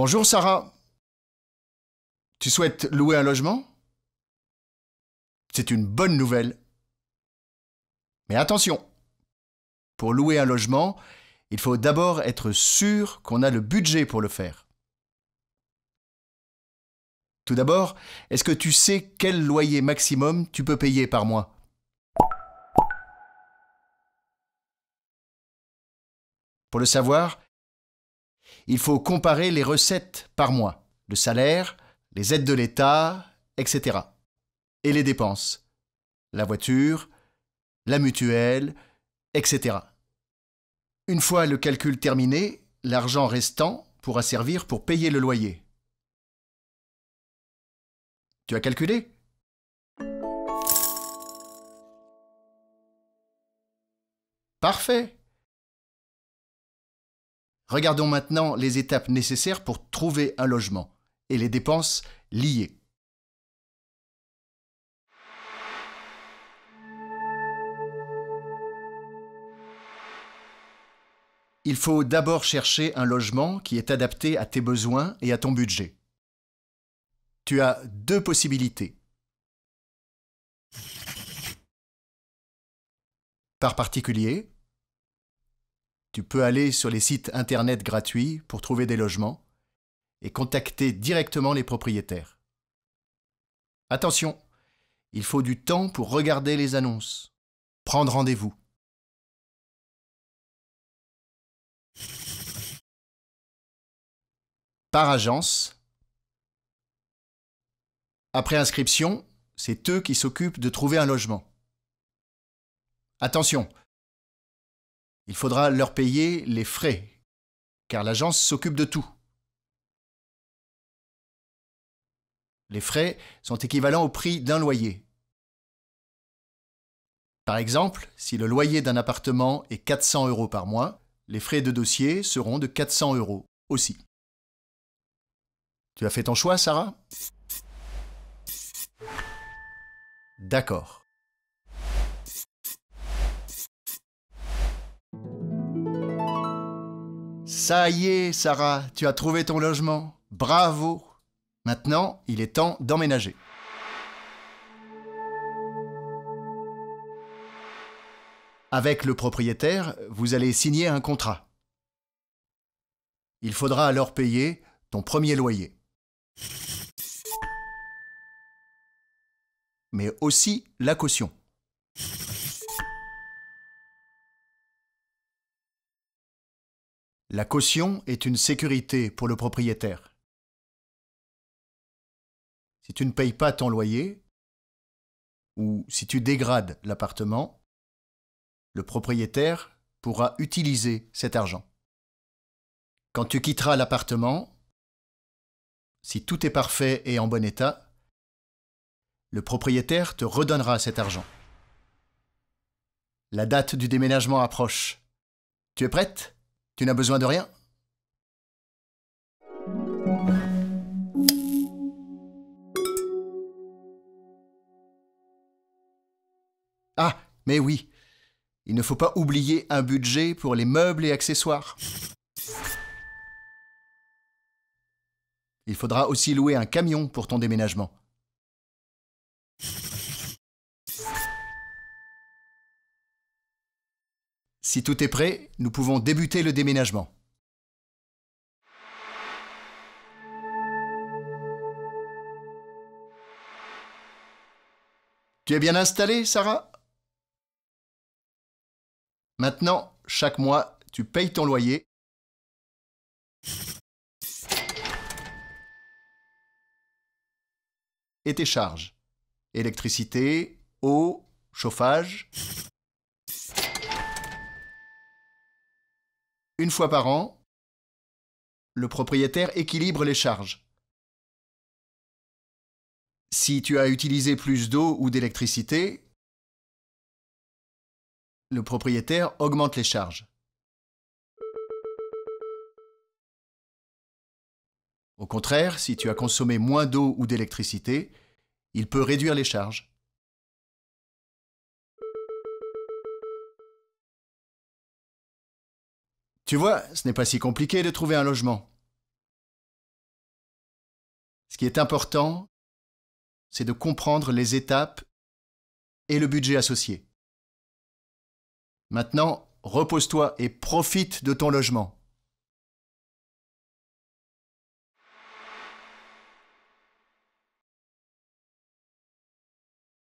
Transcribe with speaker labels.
Speaker 1: Bonjour Sarah. Tu souhaites louer un logement? C'est une bonne nouvelle. Mais attention, pour louer un logement, il faut d'abord être sûr qu'on a le budget pour le faire. Tout d'abord, est-ce que tu sais quel loyer maximum tu peux payer par mois? Pour le savoir, il faut comparer les recettes par mois, le salaire, les aides de l'État, etc. Et les dépenses, la voiture, la mutuelle, etc. Une fois le calcul terminé, l'argent restant pourra servir pour payer le loyer. Tu as calculé? Parfait! Regardons maintenant les étapes nécessaires pour trouver un logement et les dépenses liées. Il faut d'abord chercher un logement qui est adapté à tes besoins et à ton budget. Tu as deux possibilités. Par particulier, tu peux aller sur les sites internet gratuits pour trouver des logements et contacter directement les propriétaires. Attention, il faut du temps pour regarder les annonces, prendre rendez-vous. Par agence, après inscription, c'est eux qui s'occupent de trouver un logement. Attention, il faudra leur payer les frais, car l'agence s'occupe de tout. Les frais sont équivalents au prix d'un loyer. Par exemple, si le loyer d'un appartement est 400 € par mois, les frais de dossier seront de 400 € aussi. Tu as fait ton choix, Sarah? D'accord. Ça y est, Sarah, tu as trouvé ton logement. Bravo! Maintenant, il est temps d'emménager. Avec le propriétaire, vous allez signer un contrat. Il faudra alors payer ton premier loyer. Mais aussi la caution. La caution est une sécurité pour le propriétaire. Si tu ne payes pas ton loyer, ou si tu dégrades l'appartement, le propriétaire pourra utiliser cet argent. Quand tu quitteras l'appartement, si tout est parfait et en bon état, le propriétaire te redonnera cet argent. La date du déménagement approche. Tu es prête? Tu n'as besoin de rien? Ah, mais oui, il ne faut pas oublier un budget pour les meubles et accessoires. Il faudra aussi louer un camion pour ton déménagement. Si tout est prêt, nous pouvons débuter le déménagement. Tu es bien installée, Sarah? Maintenant, chaque mois, tu payes ton loyer et tes charges. Électricité, eau, chauffage. Une fois par an, le propriétaire équilibre les charges. Si tu as utilisé plus d'eau ou d'électricité, le propriétaire augmente les charges. Au contraire, si tu as consommé moins d'eau ou d'électricité, il peut réduire les charges. Tu vois, ce n'est pas si compliqué de trouver un logement. Ce qui est important, c'est de comprendre les étapes et le budget associé. Maintenant, repose-toi et profite de ton logement.